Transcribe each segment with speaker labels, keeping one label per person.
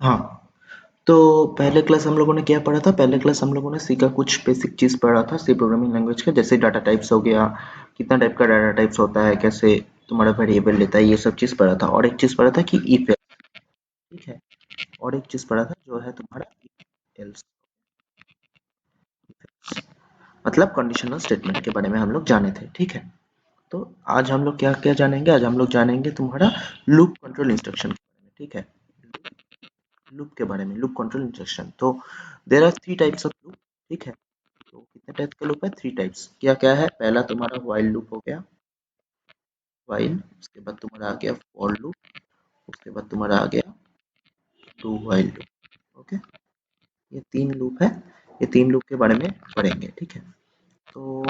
Speaker 1: हाँ, तो पहले क्लास हम लोगों ने क्या पढ़ा था? पहले क्लास हम लोगों ने सी का कुछ बेसिक चीज़ पढ़ा था, सी प्रोग्रामिंग लैंग्वेज का, जैसे डाटा टाइप्स हो गया, कितना टाइप का डाटा टाइप्स होता है, कैसे तुम्हारा वेरिएबल लेता है, ये सब चीज़ पढ़ा था। और एक चीज़ पढ़ा था कि इफ एल्स, ठीक है। और एक चीज़ पढ़ा था जो है तुम्हारा एल्स, मतलब कंडीशनल स्टेटमेंट के बारे में हम लोग जाने थे, ठीक है। तो आज हम लोग क्या क्या जानेंगे? आज हम लोग जानेंगे तुम्हारा लूप कंट्रोल इंस्ट्रक्शन के बारे में, ठीक है। लूप के बारे में, लूप कंट्रोल इंस्ट्रक्शन। तो there are three types of loop, ठीक है। तो कितने टाइप के लूप है? Three types. क्या क्या है? पहला तुम्हारा व्हाइल लूप हो गया, व्हाइल। उसके बाद तुम्हारा आ गया फॉर लूप। उसके बाद तुम्हारा आ गया डू व्हाइल लूप। ओके, ये तीन लूप है। ये तीन लूप के बारे में पढ़ेंगे, ठीक है। तो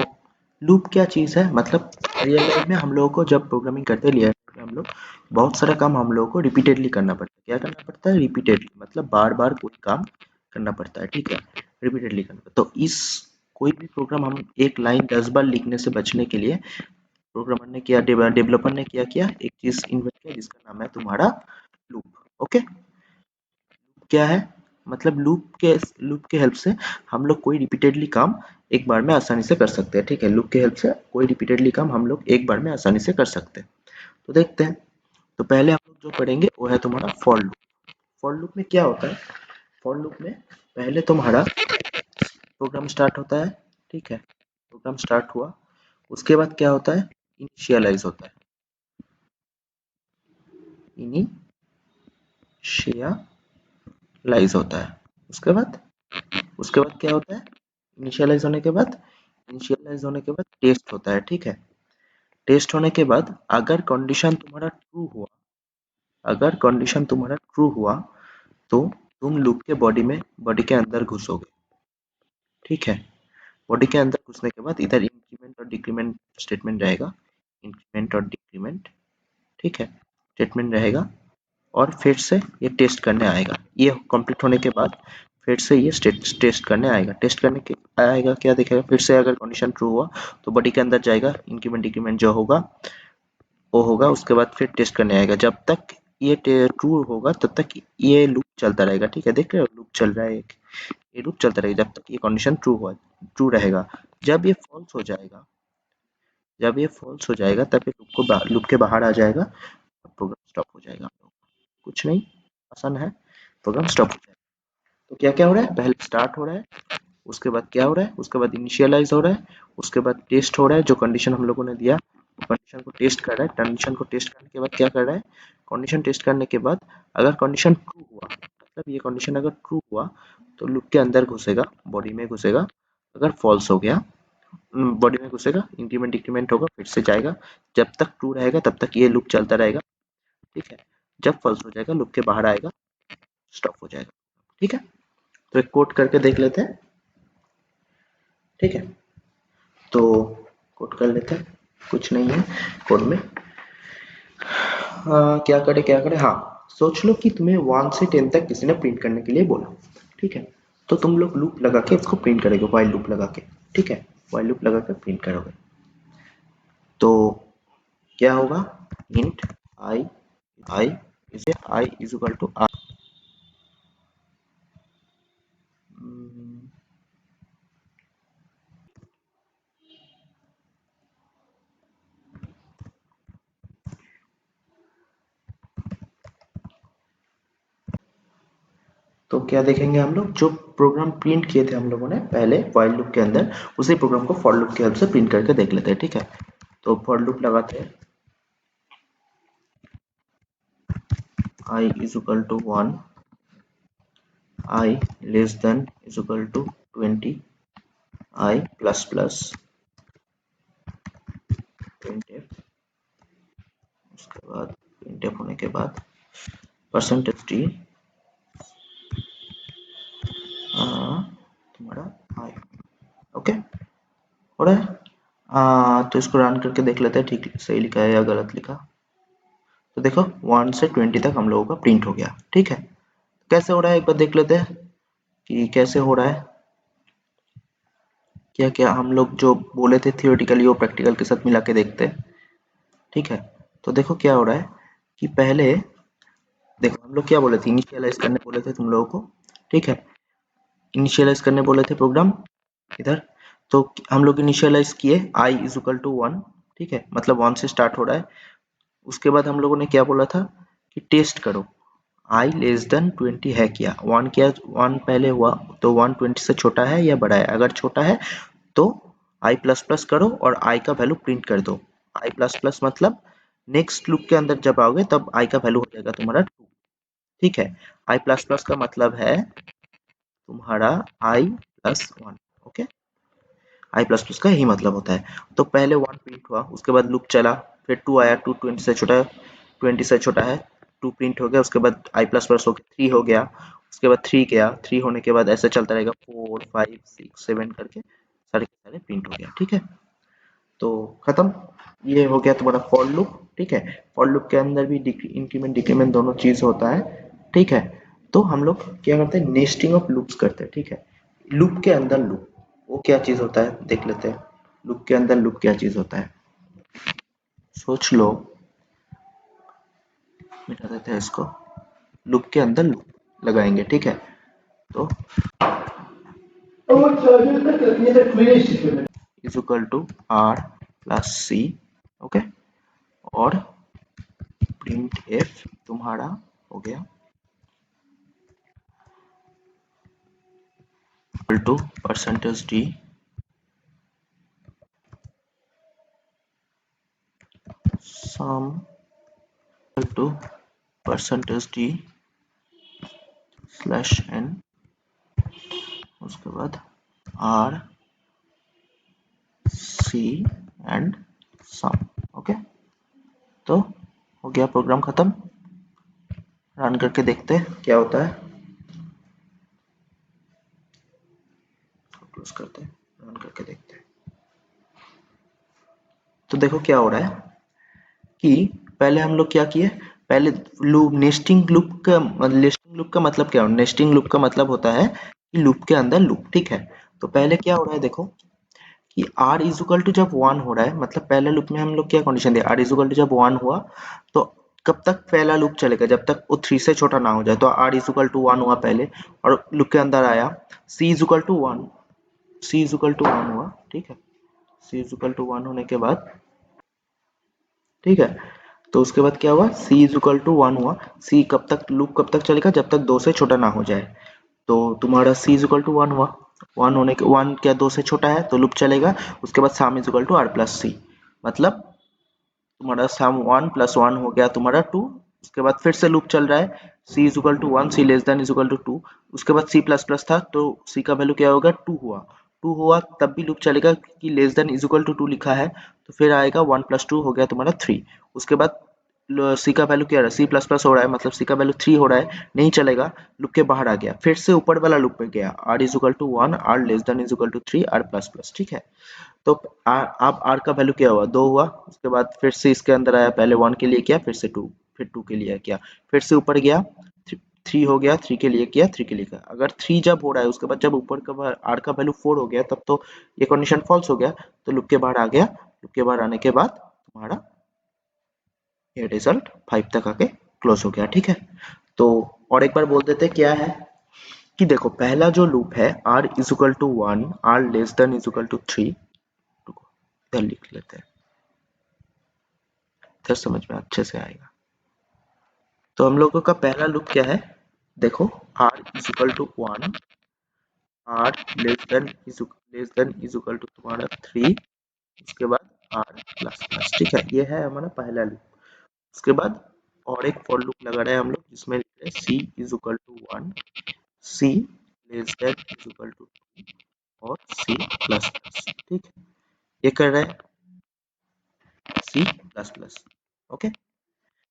Speaker 1: लूप क्या चीज़ है? मतलब रियल लाइफ में हम लोगों को जब प्रोग्रामिंग करते लिए हम लोग बहुत सारा काम हम लोगों को रिपीटेडली करना पड़ता है। क्या करना पड़ता है? रिपीटेडली, मतलब बार बार कोई काम करना पड़ता है, ठीक है। रिपीटेडली करना पड़ता है। तो इस कोई भी प्रोग्राम हम एक लाइन 10 बार लिखने से बचने के लिए प्रोग्रामर ने किया, डेवलपर ने क्या किया, एक चीज इन्वेंट किया जिसका नाम है तुम्हारा लूप। ओके, क्या है? मतलब लूप के हेल्प से हम लोग कोई रिपीटेडली काम एक बार में आसानी से कर सकते हैं, ठीक है। लूप के हेल्प से कोई रिपीटेडली काम हम लोग एक बार में आसानी से कर सकते हैं। तो देखते हैं। तो पहले हम लोग जो पढ़ेंगे वो है तुम्हारा फॉर लूप। फॉर लूप में क्या होता है? फॉर लूप में पहले तुम्हारा प्रोग्राम स्टार्ट होता है, ठीक है। प्रोग्राम स्टार्ट हुआ, उसके बाद क्या होता है? इनिशियलाइज होता है। इनिशियलाइज होता है। उसके बाद क्या होता है? इनिशियलाइज होने के बाद टेस्ट होता है, ठीक है। टेस्ट होने के बाद अगर कंडीशन तुम्हारा ट्रू हुआ तो तुम लूप के बॉडी के अंदर घुसोगे, ठीक है। बॉडी के अंदर घुसने के बाद इधर इंक्रीमेंट और डिक्रीमेंट स्टेटमेंट रहेगा। इंक्रीमेंट और डिक्रीमेंट, ठीक है, स्टेटमेंट रहेगा। और फिर से ये टेस्ट करने आएगा। ये कंप्लीट होने के बाद फिर से ये टेस्ट करने आएगा। टेस्ट करने के आएगा, क्या देखेगा? फिर से अगर कंडीशन ट्रू हुआ तो बॉडी के अंदर जाएगा, इंक्रीमेंट डिक्रीमेंट जो होगा वो होगा। उसके बाद फिर टेस्ट करने आएगा। जब तक ये ट्रू होगा तब तक ये लूप चलता रहेगा, ठीक है। देख रहे हो लूप चल रहा है एक, ये लूप चलता रहेगा जब तक ये कंडीशन ट्रू रहेगा। जब ये फॉल्स हो जाएगा तब ये लूप के बाहर आ जाएगा, प्रोग्राम स्टॉप हो जाएगा। कुछ नहीं, आसान है, प्रोग्राम स्टॉप हो जाएगा। तो क्या क्या हो रहा है? पहले स्टार्ट हो रहा है, उसके बाद क्या हो रहा है? उसके बाद इनिशियलाइज हो रहा है, उसके बाद टेस्ट हो रहा है। जो कंडीशन हम लोगों ने दिया कंडीशन को टेस्ट कर रहा है। कंडीशन को टेस्ट करने के बाद क्या कर रहा है? कंडीशन टेस्ट करने के बाद अगर कंडीशन ट्रू हुआ, मतलब ये कंडीशन अगर ट्रू हुआ तो लूप के अंदर घुसेगा, बॉडी में घुसेगा। अगर फॉल्स हो गया, बॉडी में घुसेगा, इंक्रीमेंट डिक्रीमेंट होगा, फिर से जाएगा। जब तक ट्रू रहेगा तब तक ये लूप चलता रहेगा, ठीक है। जब फॉल्स हो जाएगा लूप के बाहर आएगा, स्टॉप हो जाएगा, ठीक है। तो एक कोड करके देख लेते हैं, ठीक है। तो कोड कर लेते हैं, कुछ नहीं है कोड में। क्या करे हाँ, सोच लो कि तुम्हें 1 से 10 तक किसी ने प्रिंट करने के लिए बोला, ठीक है। तो तुम लोग लूप लगा के इसको प्रिंट करोगे, व्हाइल लूप लगा के, ठीक है। व्हाइल लूप लगा के प्रिंट करोगे। तो क्या होगा? Int i i is equal to r. तो क्या देखेंगे हम लोग? जो प्रोग्राम प्रिंट किए थे हम लोगों ने पहले व्हाइल लूप के अंदर, उसी प्रोग्राम को फॉर लूप की हेल्प से प्रिंट करके देख लेते हैं, ठीक है। तो फॉर लूप लगाते हैं, i is equal to 1, i less than is equal to 20, i plus plus printf. उसके बाद प्रिंटफ होने के बाद परसेंटेज टी तुम्हारा आई। ओके, हो रहा है। तो इसको रन करके देख लेते हैं, ठीक सही लिखा है या गलत लिखा। तो देखो 1 से 20 तक हम लोगों का प्रिंट हो गया, ठीक है। कैसे हो रहा है एक बार देख लेते हैं कि कैसे हो रहा है। क्या क्या हम लोग जो बोले थे थियोरेटिकली वो प्रैक्टिकल के साथ मिला के देखते हैं, ठीक है। तो देखो क्या हो रहा है कि पहले देखो हम लोग क्या बोले थे, इनिशियलाइज करने बोले थे तुम लोगों को, ठीक है, इनिशियलाइज करने बोले थे प्रोग्राम इधर। तो हम लोग इनिशियलाइज किए i इज इक्वल टू 1, ठीक है, मतलब 1 से स्टार्ट हो रहा है। उसके बाद हम लोगों ने क्या बोला था कि टेस्ट करो i लेस देन 20 है क्या, 1 क्या, 1 पहले हुआ तो 1 20 से छोटा है या बड़ा है, अगर छोटा है तो i प्लस प्लस करो और i का वैल्यू प्रिंट कर दो। i प्लस प्लस मतलब नेक्स्ट लूप के अंदर जब आओगे तब i का वैल्यू हो जाएगा तुम्हारा 2, ठीक है। i प्लस प्लस का मतलब है तुम्हारा i plus 1, okay, i plus plus का यही मतलब होता है। तो पहले 1 प्रिंट हुआ, उसके बाद लूप चला, फिर 2 आया, 2 20 से छोटा है, 20 से छोटा है, 2 प्रिंट हो गया, उसके बाद i प्लस प्लस हो गया 3 हो गया, उसके बाद 3 गया, 3 होने के बाद ऐसे चलता रहेगा 4 5 6 7 करके सारे के सारे प्रिंट हो गया, ठीक है। तो खत्म, ये हो गया तुम्हारा फॉर लूप, ठीक है। फॉर लूप के अंदर भी इंक्रीमेंट डिक्रीमेंट दोनों चीज होता है, ठीक है। तो हम लोग क्या करते हैं, नेस्टिंग ऑफ लूप्स करते हैं, ठीक है। लूप के अंदर लूप, वो क्या चीज होता है देख लेते हैं। लूप के अंदर लूप क्या चीज होता है, सोच लो, मिटा देते हैं इसको। लूप के अंदर लूप लगाएंगे, ठीक है। तो is equal to r plus c, okay, और प्रिंट एफ तुम्हारा हो गया equal to percentage d sum equal to percentage d slash n, उसके बाद r c and sum, okay. तो हो गया प्रोग्राम खत्म, रन करके देखते हैं क्या होता है, क्लोज करते हैं, रन करके देखते हैं। तो देखो क्या हो रहा है कि पहले हम लोग क्या किए, पहले लूप, नेस्टिंग लूप का मतलब क्या है, नेस्टिंग लूप का मतलब होता है कि लूप के अंदर लूप, ठीक है। तो पहले क्या हो रहा है देखो कि r इज इक्वल टू जब 1 हो रहा है, मतलब पहले लूप में हम लोग क्या कंडीशन दिया, r इज इक्वल टू जब 1 हुआ तो कब तक पहला लूप चलेगा, जब तक वो 3 से छोटा ना हो जाए। तो r इज इक्वल टू 1 हुआ पहले और लूप के अंदर आया, c is equal to 1, c is equal to 1 हुआ, ठीक है। c इज इक्वल टू 1 होने के बाद, ठीक है, तो उसके बाद क्या हुआ, c इज इक्वल टू 1 हुआ। c कब तक, लूप कब तक चलेगा, जब तक 2 से छोटा ना हो जाए। तो तुम्हारा c इज इक्वल टू 1 हुआ, 1 होने के 1 क्या 2 से छोटा है तो लूप चलेगा। उसके बाद sum is equal to r plus c, मतलब तुम्हारा सम 1 प्लस 1 हो गया तुम्हारा 2। उसके बाद फिर से लूप चल रहा है, c is equal to 1, c less than is equal to 2। उसके बाद c प्लस प्लस था तो c का वैल्यू क्या होगा, 2 हुआ, 2 हुआ तब भी लूप चलेगा कि less than is equal to 2 लिखा है, तो फिर आएगा 1 प्लस 2 हो गया तुम्हारा 3। उसके बाद सी का वैल्यू क्या रहा है, सी प्लस प्लस हो रहा है, मतलब सी का वैल्यू 3 हो रहा है, नहीं चलेगा, लूप के बाहर आ गया, फिर से ऊपर वाला लूप में गया, r is equal to 1, r less than is equal to 3, r plus plus, ठीक है। तो अब आर का वैल्यू क्या हुआ, 2 हुआ। उसके बाद फिर से इसके अंदर आया, पहले 1 के लिए किया, फिर से 2, फिर 2 के लिए किया, फिर से ऊपर गया, 3 हो गया, 3 के लिए किया, 3 के लिए किया। अगर 3 जब हो रहा है उसके बाद जब ऊपर का आर का वैल्यू 4 हो गया तब तो ये कंडीशन फॉल्स हो गया, तो लूप के बाहर आ गया। लूप के बाहर आने के बाद तुम्हारा ये रिजल्ट 5 तक आके क्लोज हो गया, ठीक है। तो और एक बार बोल देते क्या है कि देखो पहला जो लूप है r is equal to 1, r less than is equal to 3, इधर लिख लेते हैं, इधर समझ में अच्छे से आएगा। तो हम लोगों का पहला लूप क्या है, देखो r is equal to 1, r less than is equal to तुम्हारा 3, उसके बाद r प्लस प्लस, ठीक है, ये है हमारा पहला लूप। उसके बाद और एक फॉर लूप लगा रहे हैं हम लोग जिसमें लिख रहे हैं c is equal to 1, c less than is equal to 2 और c प्लस प्लस, ठीक है, ये कर रहे हैं c प्लस प्लस, ओके।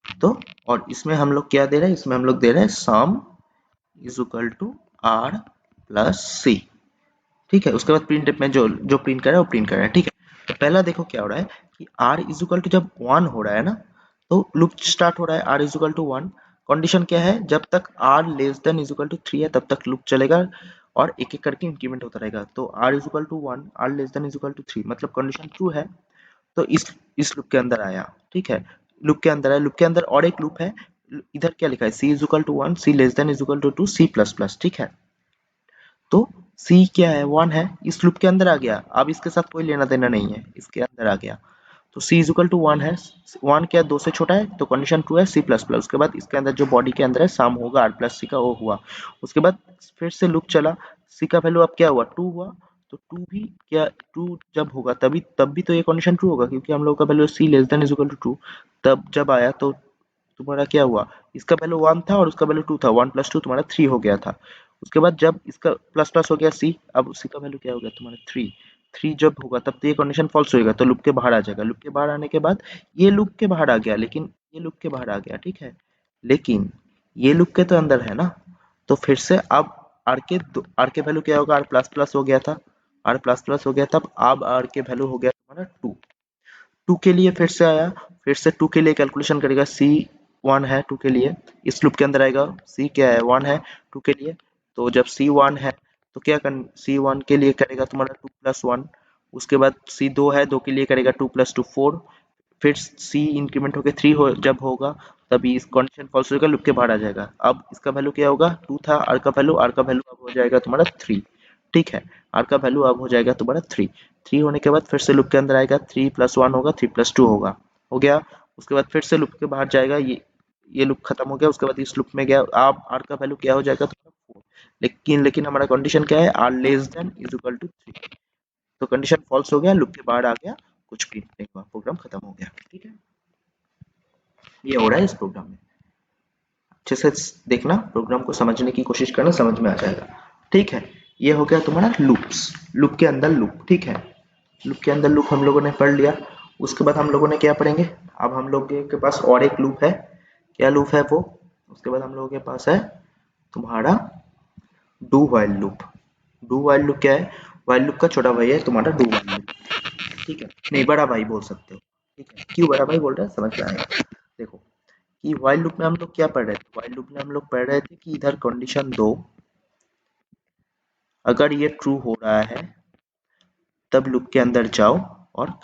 Speaker 1: तो और इसमें हम लोग क्या दे रहे हैं, इसमें हम लोग दे रहे हैं sum is equal to r plus c, ठीक है। उसके बाद प्रिंट में जो जो प्रिंट कर रहा है वो प्रिंट कर रहा है, ठीक है। तो पहला देखो क्या हो रहा है कि r इज इक्वल टू जब 1 हो रहा है ना तो लूप स्टार्ट हो रहा है, r is equal to 1। Condition क्या है, जब तक r less than is equal to 3 है तब तक लूप चलेगा और एक एक करके इंक्रीमेंट होता रहेगा। तो r is equal to 1, r less than is equal to 3, मतलब कंडीशन ट्रू है, तो इस लूप के अंदर आया, ठीक है। लूप के अंदर है, लूप के अंदर और एक लूप है, इधर क्या लिखा है, c is equal to 1, c less than is equal to 2, c plus plus, ठीक है। तो c क्या है, 1 है, इस लूप के अंदर आ गया, अब इसके साथ कोई लेना देना नहीं है, इसके अंदर आ गया। तो c इज इक्वल टू 1 है, 1 क्या 2 से छोटा है, तो कंडीशन ट्रू है, c प्लस प्लस, उसके बाद इसके अंदर जो बॉडी के अंदर है सम होगा r प्लस सी का, वो हुआ। उसके बाद फिर से लूप चला, c का वैल्यू अब क्या हुआ, 2 हुआ। तो 2 भी क्या, 2 जब होगा तभी तब भी तो ये कंडीशन ट्रू होगा, क्योंकि हम लोग का value c less than is equal to 2, तब जब आया तो तुम्हारा क्या हुआ, इसका वैल्यू 1 था और उसका वैल्यू 2 था, 1 प्लस 2 तुम्हारा 3 हो गया था। उसके बाद जब इसका प्लस प्लस हो गया c, अब c का वैल्यू क्या हो गया तुम्हारा 3, 3 जब होगा तब तो ये कंडीशन फॉल्स होएगा, तो लूप के बाहर आ जाएगा। लूप के बाहर आने के बाद ये लूप के बाहर आ गया, लेकिन ये लूप के बाहर आ गया, ठीक है, लेकिन ये लूप के तो अंदर है ना। तो फिर से अब आर के वैल्यू क्या होगा, आर प्लस प्लस हो गया था, आर प्लस प्लस हो गया, तब अब आर के वैल्यू हो गया तुम्हारा 2। 2 के लिए फिर से आया, फिर से 2 के लिए कैलकुलेशन करेगा, सी 1 है 2 के लिए, इस लूप के अंदर आएगा, सी क्या है 1 है 2 के लिए। तो जब सी 1 है तो क्या कर, सी 1 के लिए करेगा तुम्हारा 2 प्लस 1, उसके बाद सी 2 है 2 के लिए करेगा 2 प्लस 2 4, फिर सी इंक्रीमेंट होकर 3 हो जब होगा, तभी इस कंडीशन फॉल्स होगा, लूप के बाहर आ जाएगा। अब इसका वैल्यू क्या होगा, 2 था, आर का वैल्यू अब हो जाएगा तुम्हारा 3, ठीक है, आर का वैल्यू अब हो जाएगा तुम्हारा 3। 3 होने के बाद फिर से लूप के अंदर आएगा, 3 प्लस 1 होगा, 3 प्लस 2 होगा, हो गया। उसके बाद फिर से लूप के बाहर जाएगा, ये लूप खत्म हो गया, उसके बाद इस लूप में गया, अब आर का वैल्यू क्या हो जाएगा तुम्हारा 4। लेकिन हमारा कंडीशन क्या है, r less than is equal to 3, तो कंडीशन फॉल्स हो गया, लूप के बाहर आ गया, कुछ प्रिंट नहीं हुआ, प्रोग्राम खत्म हो गया, ठीक है। ये हो रहा है इस प्रोग्राम में, अच्छे से देखना, प्रोग्राम को समझने की कोशिश करना, समझ में आ जाएगा, ठीक है। ये हो गया तुम्हारा लूप्स, लूप के अंदर लूप, ठीक है। लूप के अंदर लूप हम लोगों ने पढ़ लिया। उसके बाद हम लोगों ने क्या पढ़ेंगे, अब हम लोग के पास और एक लूप है, क्या लूप है वो, उसके बाद हम लोगों के पास है तुम्हारा do while loop. Do while loop क्या है, व्हाइल लूप का छोटा भाई है तुम्हारा डू व्हाइल लूप, ठीक है, नहीं बड़ा भाई बोल सकते हो, ठीक है। क्यों बड़ा भाई बोल रहे हैं, समझ में आएगा। देखो कि व्हाइल लूप में हम लोग क्या पढ़ रहे थे, व्हाइल लूप में हम लोग पढ़ रहे थे कि इधर कंडीशन दो, अगर ये ट्रू हो रहा है तब लूप के अंदर जाओ और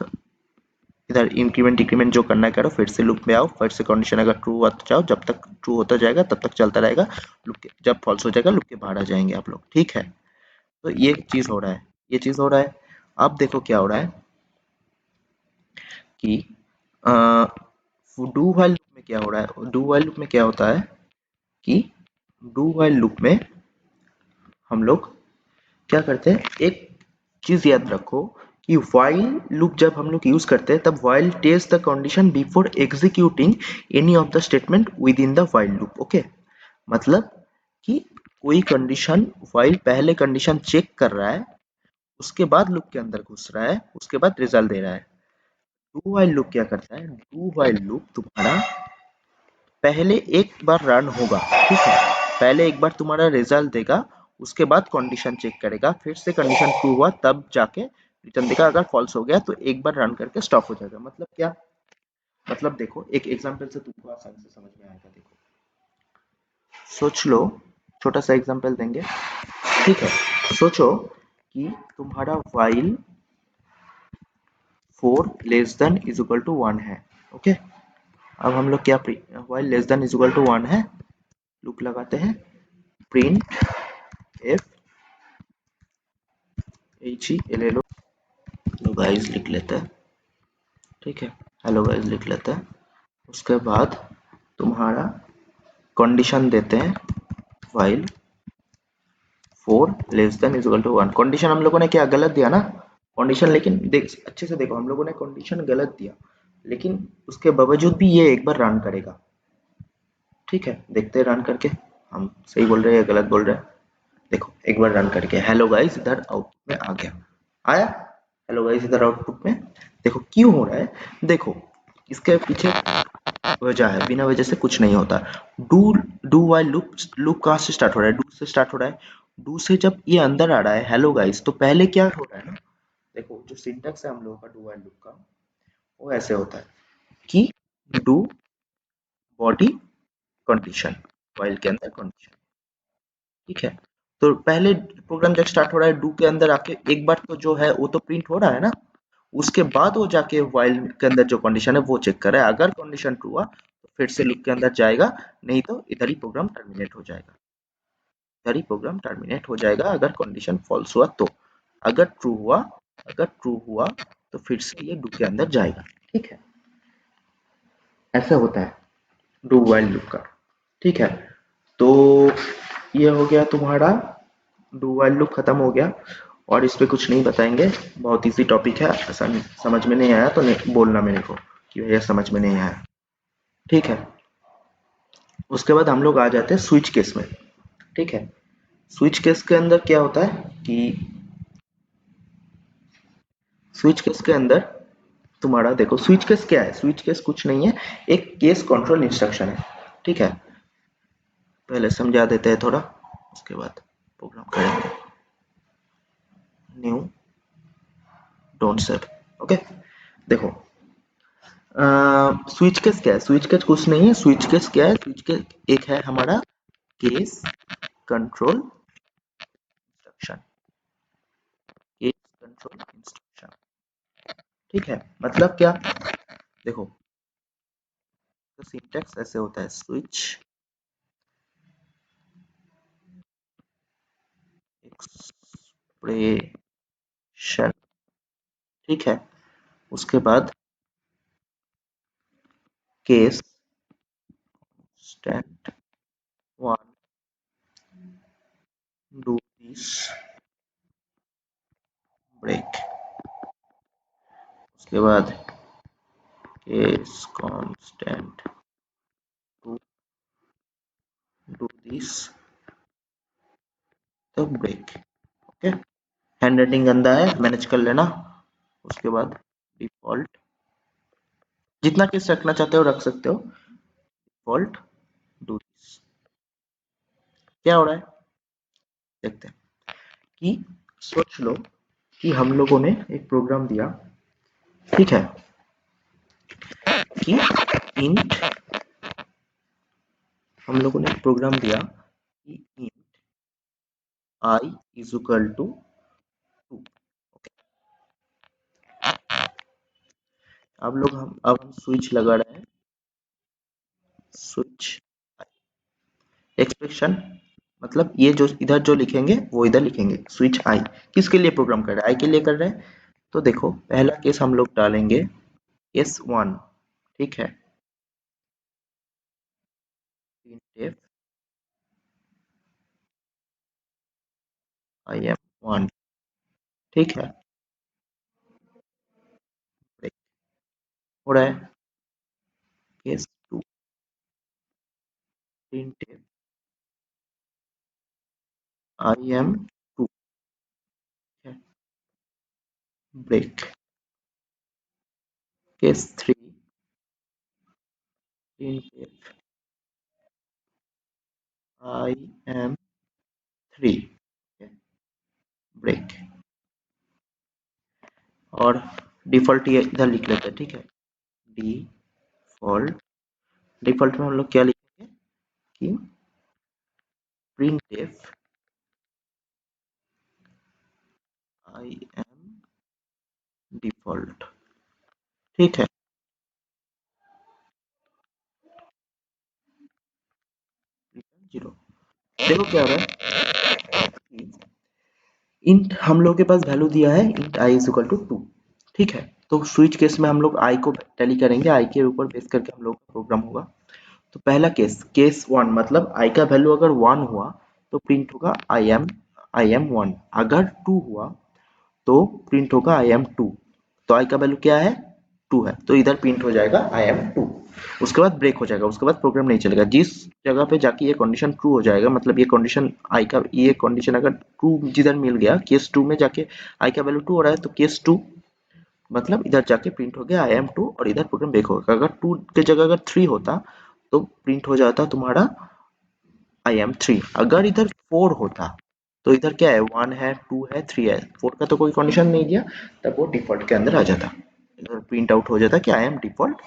Speaker 1: इधर इंक्रीमेंट डिक्रीमेंट जो करना है करो, फिर से लूप में आओ, फिर से कंडीशन अगर ट्रू हुआ तो जाओ, जब तक ट्रू होता जाएगा तब तक चलता रहेगा, लूप के जब फॉल्स हो जाएगा लूप के बाहर आ जाएंगे आप लोग, ठीक है। तो ये चीज हो रहा है, ये चीज हो रहा है। अब देखो क्या हो रहा है कि डू व्हाइल लूप में क्या हो रहा है, डू व्हाइल लूप में क्या होता है कि डू व्हाइल लूप में हम लोग क्या करते हैं, एक चीज याद रखो कि while लूप जब हम लोग यूज करते हैं तब while test the condition before executing any of the statement within the while loop, okay. मतलब कि कोई कंडीशन while पहले कंडीशन चेक कर रहा है, उसके बाद लूप के अंदर घुस रहा है, उसके बाद रिजल्ट दे रहा है। डू while लूप क्या करता है, डू while लूप तुम्हारा पहले एक बार रन होगा, ठीक है, पहले एक बार तुम्हारा रिजल्ट देगा, उसके बाद कंडीशन चेक करेगा, फिर से कंडीशन ट्रू हुआ तब जाके रिटर्न देगा, अगर फॉल्स हो गया तो एक बार रन करके स्टॉप हो जाएगा। मतलब क्या, मतलब देखो एक एग्जांपल से तुमको आसानी से समझ में आएगा। देखो सोच लो, छोटा सा एग्जांपल देंगे, ठीक है। सोचो कि तुम्हारा while 4 less than is equal to 1 है, ओके। अब हम लोग क्या, while less than is equal to 1 है, लूप लगाते हैं, print f h e l l o guys लिख लेते हैं, ठीक है, हेलो गाइस लिख लेते हैं। उसके बाद तुम्हारा कंडीशन देते हैं while 4 less than is equal to 1। Condition हम लोगों ने क्या गलत दिया ना, कंडीशन, लेकिन देख अच्छे से देखो, हम लोगों ने कंडीशन गलत दिया, लेकिन उसके बावजूद भी ये एक बार रन करेगा, ठीक है। देखते हैं रन करके हम सही बोल रहे हैं या गलत बोल रहे हैं। देखो एक बार रन करके, हेलो गाइस इधर आउटपुट में आ गया, आया, हेलो गाइस इधर आउटपुट में, देखो क्यों हो रहा है, देखो इसके पीछे वजह है, बिना वजह से कुछ नहीं होता। Do do while loop, loop कहाँ से स्टार्ट हो रहा है, डू से स्टार्ट हो रहा है। डू से जब ये अंदर आ रहा है हेलो गाइस, तो पहले क्या हो रहा है ना, देखो जो सिंटेक्स है हम लोगों का डू वाइल लूप का, वो ऐसे होता है कि डू बॉडी कंडीशन, वाइल के अंदर कंडीशन, ठीक है। तो पहले प्रोग्राम जब स्टार्ट हो रहा है, डू के अंदर आके एक बार तो जो है वो तो प्रिंट हो रहा है ना, उसके बाद वो जाके वाइल के अंदर जो कंडीशन है वो चेक कर रहा है, अगर कंडीशन ट्रू हुआ तो फिर से लूप के अंदर जाएगा, नहीं तो इधर ही प्रोग्राम टर्मिनेट हो जाएगा। इधर ही प्रोग्राम टर्मिनेट हो जाएगा अगर कंडीशन फॉल्स हुआ तो। अगर ट्रू हुआ, अगर ट्रू हुआ तो फिर से ये लूप के अंदर जाएगा। ठीक है, ऐसा होता है डू व्हाइल लूप का। ठीक है, तो ये हो गया तुम्हारा डू व्हाइल लूप, खत्म हो गया। और इस पे कुछ नहीं बताएंगे, बहुत इजी टॉपिक है। समझ में नहीं आया तो नहीं बोलना मेरे को कि भैया समझ में नहीं आया। ठीक है, उसके बाद हम लोग आ जाते हैं स्विच केस में। ठीक है, स्विच केस के अंदर क्या होता है कि स्विच केस के अंदर तुम्हारा देखो, स्विच केस क्या है? स्विच केस कुछ नहीं है, एक केस कंट्रोल इंस्ट्रक्शन है। ठीक है, पहले समझा देते हैं थोड़ा, उसके बाद प्रोग्राम करेंगे। New don't save. ओके, देखो स्विच केस क्या है? स्विच केस कुछ नहीं है। स्विच केस क्या है? स्विच केस एक है हमारा case control instruction. Case control instruction, ठीक है, मतलब क्या? देखो, तो सिंटैक्स ऐसे होता है, स्विच एक्सप्रेशन, ठीक है, उसके बाद case state one do this break, उसके बाद case constant two do this the break. Okay, handwriting गंदा है, मैनेज कर लेना। उसके बाद डिफॉल्ट, जितना केस रखना चाहते हो रख सकते हो। डिफॉल्ट डू दिस, क्या हो रहा है देखते हैं। कि सोच लो कि हम लोगों ने एक प्रोग्राम दिया, ठीक है, कि इंट, हम लोगों ने एक प्रोग्राम दिया कि int i is equal to 2। अब हम स्विच लगा रहे हैं, स्विच एक्सप्रेशन, मतलब ये जो इधर जो लिखेंगे वो इधर लिखेंगे। स्विच आई किसके लिए प्रोग्राम कर रहे हैं? आई के लिए कर रहे हैं। तो देखो, पहला केस हम लोग डालेंगे केस 1, ठीक है, printf आई एम 1, ठीक है, ब्रेक हो रहा है। केस 2, printf आई एम 2, है, break. Case 3, printf I am 3, break. और डिफॉल्ट ये इधर लिख लेते हैं, ठीक है, डिफॉल्ट, डिफॉल्ट में हम लोग क्या लिखेंगे कि printf आई एम डिफॉल्ट, ठीक है, जीरो। देखो क्या हो रहा है, इंट हम लोग के पास वैल्यू दिया है int i is equal to 2, ठीक है। तो स्विच केस में हम लोग आई को टैली करेंगे, आई के ऊपर बेस करके हम लोग का प्रोग्राम होगा। तो पहला केस, केस 1, मतलब आई का वैल्यू अगर 1 हुआ तो प्रिंट होगा आई एम 1। अगर 2 हुआ तो प्रिंट होगा आई एम 2। तो आई का वैल्यू क्या है? 2 है, तो इधर प्रिंट हो जाएगा आई एम 2। उसके बाद ब्रेक हो जाएगा, उसके बाद प्रोग्राम नहीं चलेगा। जिस जगह पे जाके ये कंडीशन ट्रू हो जाएगा, मतलब ये कंडीशन आई का, ये कंडीशन अगर ट्रू जिधर मिल गया, केस 2 में जाके आई का वैल्यू 2 हो रहा है, तो केस 2 मतलब इधर जाके प्रिंट हो गया आई एम 2 और इधर प्रोग्राम ब्रेक होगा। अगर 2 के जगह अगर 3 होता तो प्रिंट हो जाता तुम्हारा आई एम 3। अगर इधर 4 होता तो इधर क्या है, 1 है, 2 है, 3 है, 4 का तो कोई कंडीशन नहीं दिया, तब वो डिफॉल्ट के अंदर आ जाता, इधर प्रिंट आउट हो जाता कि आई एम डिफॉल्ट,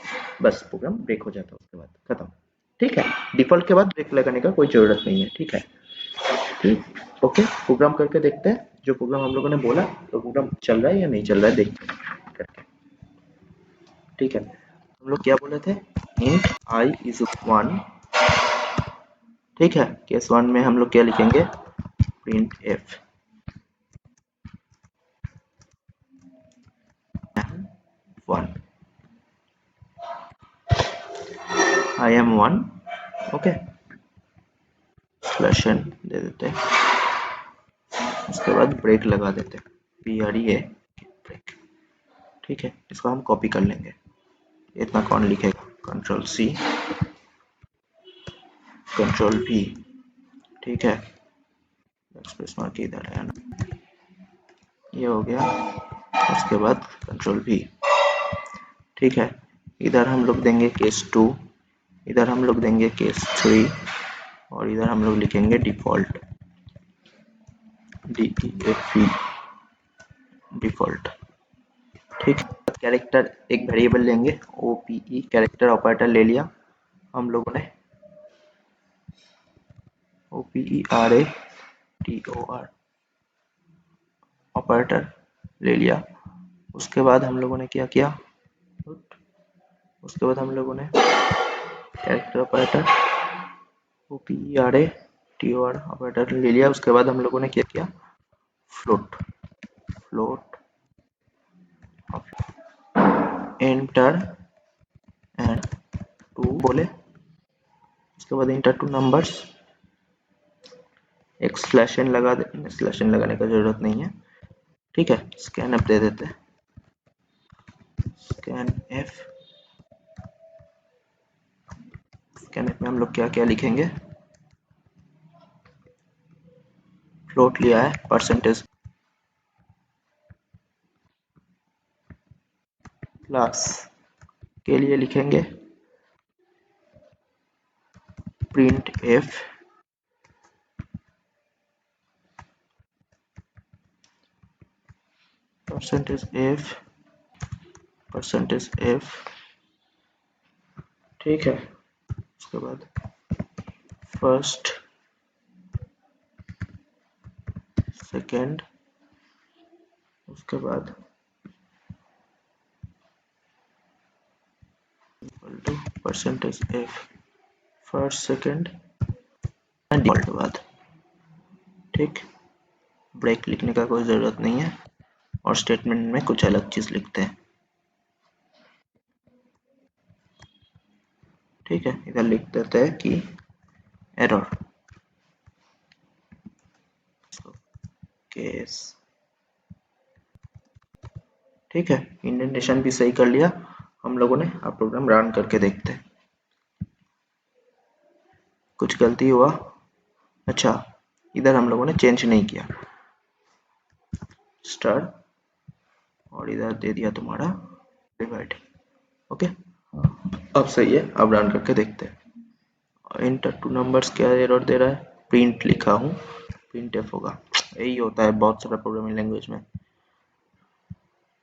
Speaker 1: बस प्रोग्राम ब्रेक हो जाता, उसके बाद खत्म। ठीक है, डिफॉल्ट के बाद ब्रेक लगाने का कोई जरूरत नहीं है, ठीक है। ठीक, ओके, प्रोग्राम करके देखते हैं जो प्रोग्राम हम लोगों ने बोला, तो प्रोग्राम चल रहा है या नहीं चल रहा है देखते हैं करके। ठीक है, हम लोग क्या बोले थे, इंट आई इज 1, ठीक है। केस 1 में हम लोग क्या लिखेंगे, print f 1, i m 1, okay, slash n दे देते हैं, उसके बाद ब्रेक लगा देते हैं, BREA ब्रेक, ठीक है। इसको हम कॉपी कर लेंगे, इतना कौन लिखेगा, कंट्रोल C, कंट्रोल V, ठीक है। स्पेस मार के इधर है ना, ये हो गया, उसके बाद कंट्रोल V, ठीक है। इधर हम लोग देंगे केस 2, इधर हम लोग देंगे केस 3, और इधर हम लोग लिखेंगे डिफॉल्ट, DEF डिफॉल्ट, ठीक है। कैरेक्टर एक वेरिएबल लेंगे, OPE कैरेक्टर ऑपरेटर ले लिया हम लोगों ने, OPERATOR ऑपरेटर ले लिया। उसके बाद हम लोगों ने क्या किया, उसके बाद हम लोगों ने कैरेक्टर ऑपरेटर OPERATOR ऑपरेटर ले लिया। उसके बाद हम लोगों ने क्या किया, फ्लोट एंटर एंड टू बोले, उसके बाद इंटर टू नंबर्स, एक स्लैश एन लगा दे, स्लैश एन लगाने का जरूरत नहीं है, ठीक है। स्कैन एफ दे देते हैं, स्कैन एफ में हम लोग क्या क्या लिखेंगे, फ्लोट लिया है, परसेंटेज क्लास के लिए लिखेंगे प्रिंट एफ परसेंटेज एफ, ठीक है। उसके बाद फर्स्ट सेकेंड, उसके बाद percentage F first second and default बाद, ठीक। ब्रेक लिखने का कोई ज़रूरत नहीं है, और स्टेटमेंट में कुछ अलग चीज़ लिखते हैं, ठीक है। इधर लिख देते हैं कि एरर केस, ठीक है। इंडेंटेशन भी सही कर लिया हम लोगों ने। अब प्रोग्राम रन करके देखते हैं, कुछ गलती हुआ, अच्छा इधर हम लोगों ने चेंज नहीं किया, स्टार, और इधर दे दिया तुम्हारा डिवाइड, ओके। अब सही है, अब रन करके देखते हैं। इंटर टू नंबर्स क्या एरर दे रहा है, प्रिंट लिखा हूँ, प्रिंट एफ होगा, यही होता है बहुत सारा प्रोग्रामिंग लैंग्वेज में,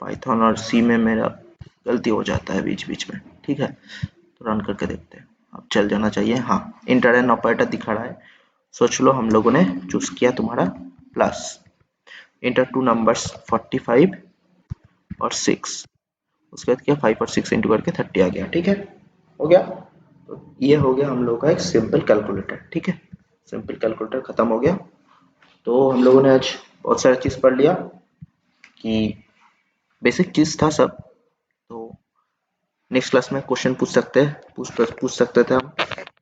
Speaker 1: पाइथन और सी में मेरा गलती हो जाता है बीच बीच में, ठीक है। तो रन करके देखते हैं, अब चल जाना चाहिए। हाँ, इंटर एंड ऑपरेटर दिखा रहा है, सोच लो हम लोगों ने चूज किया तुम्हारा प्लस, इंटर टू नंबर्स 45 और 6, उसके बाद क्या 5 और 6 इंटू करके 30 आ गया, ठीक है, हो गया। तो ये हो गया हम लोग का एक सिंपल कैलकुलेटर, ठीक है। सिंपल कैलकुलेटर खत्म हो गया। तो हम लोगों ने आज बहुत सारा चीज पढ़ लिया, कि बेसिक चीज था सब। तो नेक्स्ट क्लास में क्वेश्चन पूछ सकते हैं, पूछ सकते थे हम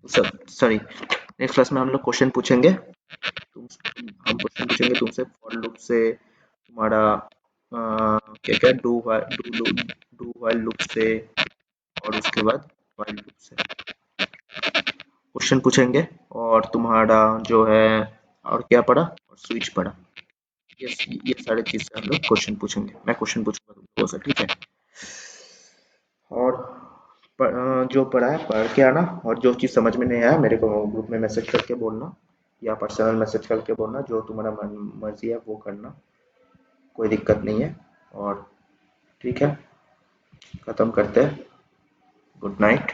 Speaker 1: सब, सॉरी, नेक्स्ट क्लास में हम लोग क्वेश्चन पूछेंगे, हम क्वेश्चन पूछेंगे तुमसे, फॉर लूप से, तुम्हारा क्या क्या डू व्हाइल लूप से, और उसके बाद व्हाइल लूप से क्वेश्चन पूछेंगे, और तुम्हारा जो है, और क्या पढ़ा, और स्विच पढ़ा, ये सारे चीज से हम लोग क्वेश्चन पूछेंगे, मैं क्वेश्चन पूछूंगा तुम लोगों से, ठीक है। और जो पढ़ा है पढ़ के आना, और जो चीज़ समझ में नहीं आया मेरे को ग्रुप में मैसेज करके बोलना, या पर्सनल मैसेज करके बोलना, जो तुम्हारा मर्जी है वो करना, कोई दिक्कत नहीं है। और ठीक है, ख़त्म करते हैं, गुड नाइट।